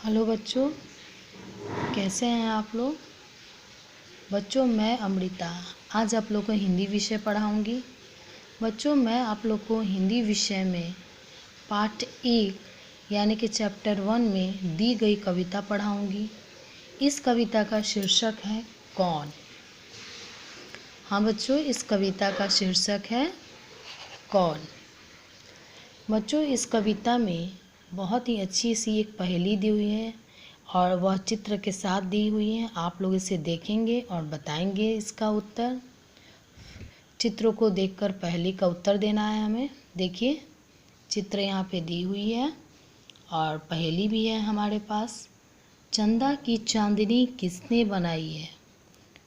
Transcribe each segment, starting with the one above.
Hello बच्चों, कैसे हैं आप लोग। बच्चों, मैं अमृता आज आप लोग को हिंदी विषय पढ़ाऊंगी। बच्चों, मैं आप लोग को हिंदी विषय में पाठ 1 यानी कि चैप्टर 1 में दी गई कविता पढ़ाऊंगी। इस कविता का शीर्षक है कौन। हाँ बच्चों, इस कविता का शीर्षक है कौन। बच्चों, इस कविता में बहुत ही अच्छी सी एक पहेली दी हुई है और वह चित्र के साथ दी हुई है। आप लोग इसे देखेंगे और बताएंगे इसका उत्तर। चित्रों को देखकर पहेली का उत्तर देना है हमें। देखिए, चित्र यहाँ पे दी हुई है और पहेली भी है हमारे पास। चंदा की चांदनी किसने बनाई है,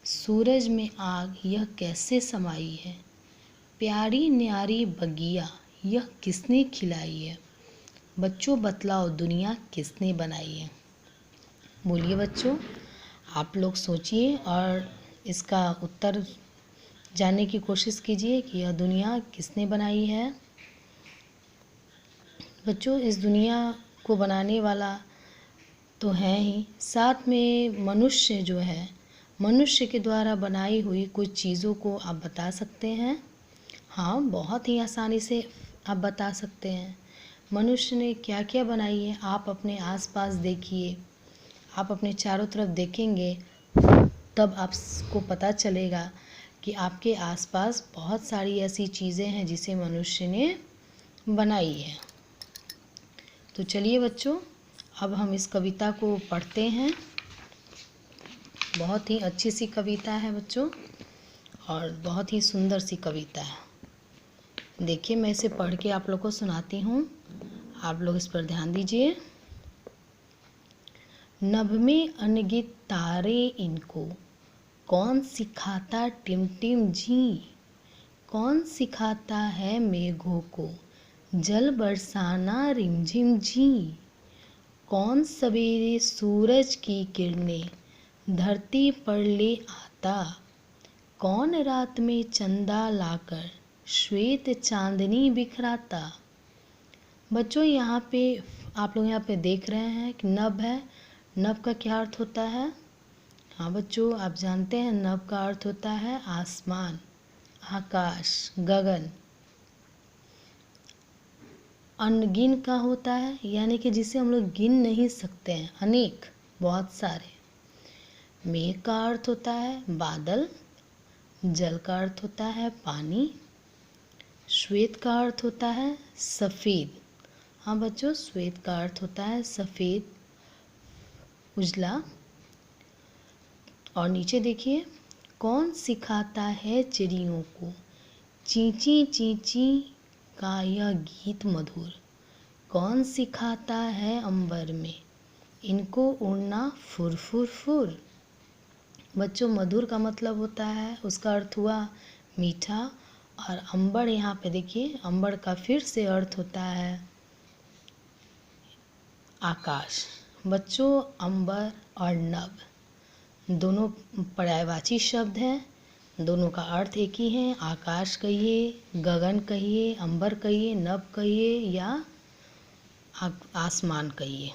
सूरज में आग यह कैसे समाई है, प्यारी न्यारी बगिया यह किसने खिलाई है, बच्चों बतलाओ दुनिया किसने बनाई है। बोलिए बच्चों, आप लोग सोचिए और इसका उत्तर जानने की कोशिश कीजिए कि यह दुनिया किसने बनाई है। बच्चों, इस दुनिया को बनाने वाला तो है ही, साथ में मनुष्य जो है, मनुष्य के द्वारा बनाई हुई कुछ चीज़ों को आप बता सकते हैं। हाँ, बहुत ही आसानी से आप बता सकते हैं। मनुष्य ने क्या क्या बनाई है, आप अपने आसपास देखिए। आप अपने चारों तरफ देखेंगे तब आपको पता चलेगा कि आपके आसपास बहुत सारी ऐसी चीज़ें हैं जिसे मनुष्य ने बनाई है। तो चलिए बच्चों, अब हम इस कविता को पढ़ते हैं। बहुत ही अच्छी सी कविता है बच्चों और बहुत ही सुंदर सी कविता है। देखिए, मैं इसे पढ़ के आप लोग को सुनाती हूँ, आप लोग इस पर ध्यान दीजिए। नभ में अनगिनत तारे इनको, कौन सिखाता टिमटिम जी, कौन सिखाता है मेघों को जल बरसाना रिमझिम जी, कौन सवेरे सूरज की किरणें धरती पर ले आता, कौन रात में चंदा लाकर श्वेत चांदनी बिखराता। बच्चों, यहाँ पे आप लोग यहाँ पे देख रहे हैं कि नभ है। नभ का क्या अर्थ होता है। हाँ बच्चों, आप जानते हैं नभ का अर्थ होता है आसमान, आकाश, गगन। अनगिन का होता है यानी कि जिसे हम लोग गिन नहीं सकते हैं, अनेक, बहुत सारे। मेघ का अर्थ होता है बादल, जल का अर्थ होता है पानी, श्वेत का अर्थ होता है सफ़ेद। हाँ बच्चों, श्वेत का अर्थ होता है सफ़ेद, उजला। और नीचे देखिए, कौन सिखाता है चिड़ियों को चींची चींची का यह गीत मधुर, कौन सिखाता है अंबर में इनको उड़ना फुर फुर फुर। बच्चों, मधुर का मतलब होता है, उसका अर्थ हुआ मीठा। और अंबर, यहाँ पे देखिए, अंबर का फिर से अर्थ होता है आकाश। बच्चों, अंबर और नभ दोनों पर्यायवाची शब्द हैं, दोनों का अर्थ एक ही है। आकाश कहिए, गगन कहिए, अंबर कहिए, नभ कहिए या आसमान कहिए,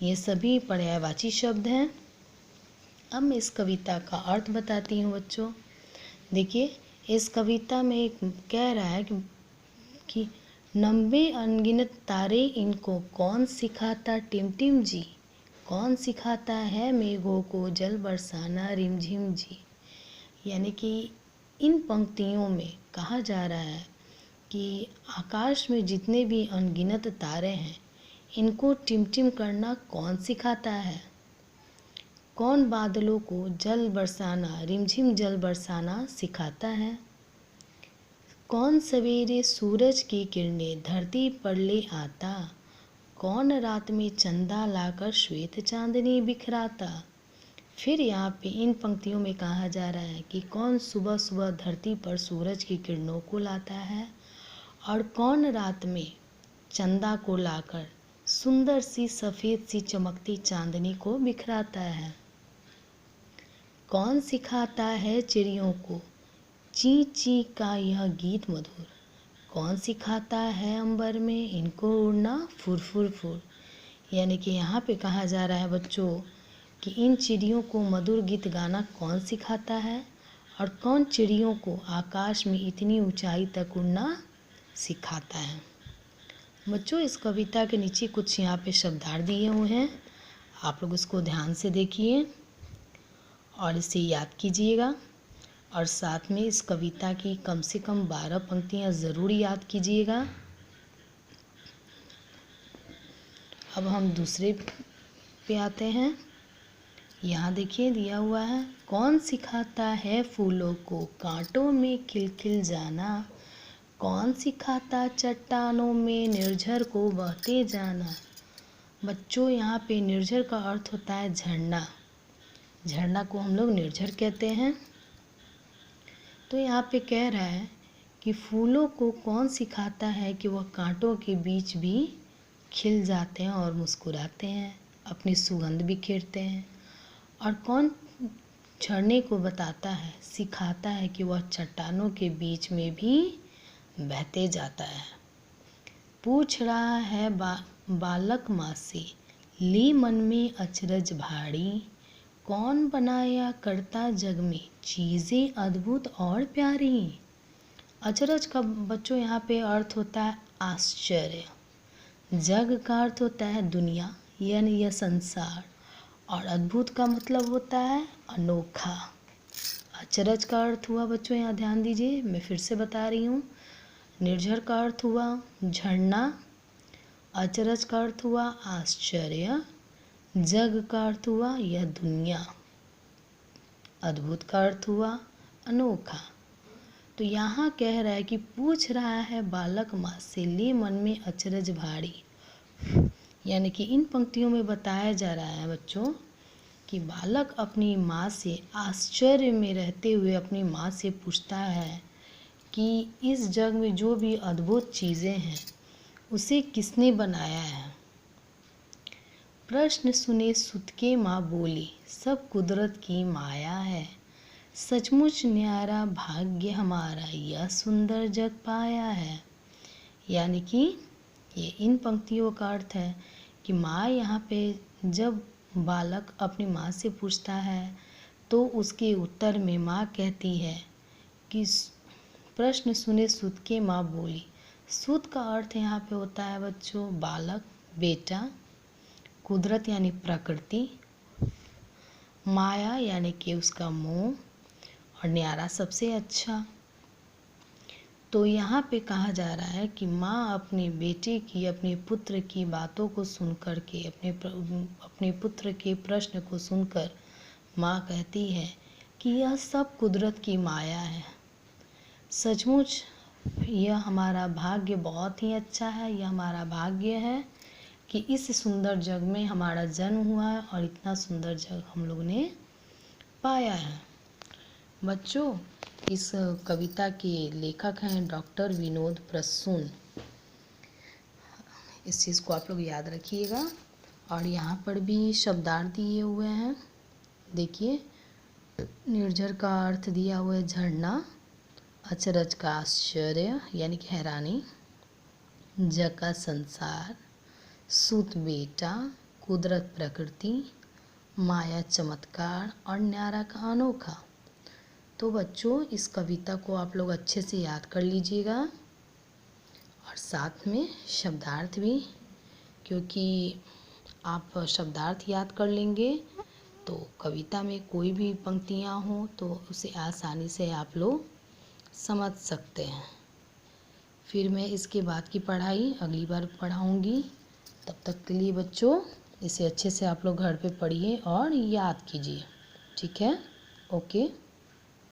ये सभी पर्यायवाची शब्द हैं। अब मैं इस कविता का अर्थ बताती हूँ बच्चों। देखिए, इस कविता में कह रहा है कि 90 अनगिनत तारे इनको, कौन सिखाता टिमटिम जी, कौन सिखाता है मेघों को जल बरसाना रिमझिम जी। यानी कि इन पंक्तियों में कहा जा रहा है कि आकाश में जितने भी अनगिनत तारे हैं, इनको टिमटिम करना कौन सिखाता है, कौन बादलों को जल बरसाना, रिमझिम जल बरसाना सिखाता है, कौन सवेरे सूरज की किरणें धरती पर ले आता, कौन रात में चंदा लाकर श्वेत चांदनी बिखराता। फिर यहाँ पे इन पंक्तियों में कहा जा रहा है कि कौन सुबह सुबह धरती पर सूरज की किरणों को लाता है और कौन रात में चंदा को लाकर सुंदर सी सफ़ेद सी चमकती चांदनी को बिखराता है, कौन सिखाता है चिड़ियों को ची ची का यह गीत मधुर, कौन सिखाता है अंबर में इनको उड़ना फुर फुर फुर। यानी कि यहाँ पे कहा जा रहा है बच्चों कि इन चिड़ियों को मधुर गीत गाना कौन सिखाता है और कौन चिड़ियों को आकाश में इतनी ऊंचाई तक उड़ना सिखाता है। बच्चों इस कविता के नीचे कुछ यहाँ पे शब्दार्थ दिए हुए हैं, आप लोग इसको ध्यान से देखिए और इसे याद कीजिएगा और साथ में इस कविता की कम से कम 12 पंक्तियाँ ज़रूर याद कीजिएगा। अब हम दूसरे पे आते हैं। यहाँ देखिए दिया हुआ है, कौन सिखाता है फूलों को कांटों में खिलखिल जाना, कौन सिखाता चट्टानों में निर्झर को बहते जाना। बच्चों यहाँ पे निर्झर का अर्थ होता है झरना, झरना को हम लोग निर्झर कहते हैं। तो यहाँ पे कह रहा है कि फूलों को कौन सिखाता है कि वह कांटों के बीच भी खिल जाते हैं और मुस्कुराते हैं, अपनी सुगंध बिखेरते हैं। और कौन झरने को बताता है, सिखाता है कि वह चट्टानों के बीच में भी बहते जाता है। पूछ रहा है बालक माँ से, ली मन में अचरज भारी, कौन बनाया करता जग में चीज़ें अद्भुत और प्यारी। अचरज का बच्चों यहाँ पे अर्थ होता है आश्चर्य, जग का अर्थ होता है दुनिया यानी यह संसार, और अद्भुत का मतलब होता है अनोखा। अचरज का अर्थ हुआ बच्चों, यहाँ ध्यान दीजिए, मैं फिर से बता रही हूँ। निर्झर का अर्थ हुआ झरना, अचरज का अर्थ हुआ आश्चर्य, जग का अर्थ हुआ यह दुनिया, अद्भुत का अर्थ हुआ अनोखा। तो यहाँ कह रहा है कि पूछ रहा है बालक माँ से, ले मन में अचरज भारी। यानी कि इन पंक्तियों में बताया जा रहा है बच्चों कि बालक अपनी माँ से आश्चर्य में रहते हुए अपनी माँ से पूछता है कि इस जग में जो भी अद्भुत चीज़ें हैं उसे किसने बनाया है। प्रश्न सुने सुत के माँ बोली, सब कुदरत की माया है, सचमुच न्यारा भाग्य हमारा यह सुंदर जग पाया है। यानी कि ये इन पंक्तियों का अर्थ है कि माँ यहाँ पे जब बालक अपनी माँ से पूछता है तो उसके उत्तर में माँ कहती है कि प्रश्न सुने सुत के माँ बोली। सुत का अर्थ यहाँ पे होता है बच्चों बालक, बेटा, कुदरत यानी प्रकृति, माया यानी कि उसका मोह, और न्यारा सबसे अच्छा। तो यहाँ पे कहा जा रहा है कि माँ अपने बेटे की, अपने पुत्र की बातों को सुन कर के, अपने पुत्र के प्रश्न को सुनकर माँ कहती है कि यह सब कुदरत की माया है, सचमुच यह हमारा भाग्य बहुत ही अच्छा है, यह हमारा भाग्य है कि इस सुंदर जग में हमारा जन्म हुआ है और इतना सुंदर जग हम लोग ने पाया है। बच्चों इस कविता के लेखक हैं डॉक्टर विनोद प्रसून। इस चीज़ को आप लोग याद रखिएगा। और यहाँ पर भी शब्दार्थ दिए हुए हैं, देखिए निर्झर का अर्थ दिया हुआ है झरना, अचरज का आश्चर्य यानी कि हैरानी, जग का संसार, सूत बेटा, कुदरत प्रकृति, माया चमत्कार, और न्यारा का अनोखा। तो बच्चों इस कविता को आप लोग अच्छे से याद कर लीजिएगा और साथ में शब्दार्थ भी, क्योंकि आप शब्दार्थ याद कर लेंगे तो कविता में कोई भी पंक्तियाँ हों तो उसे आसानी से आप लोग समझ सकते हैं। फिर मैं इसके बाद की पढ़ाई अगली बार पढ़ाऊँगी। तब तक के लिए बच्चों इसे अच्छे से आप लोग घर पे पढ़िए और याद कीजिए, ठीक है? ओके।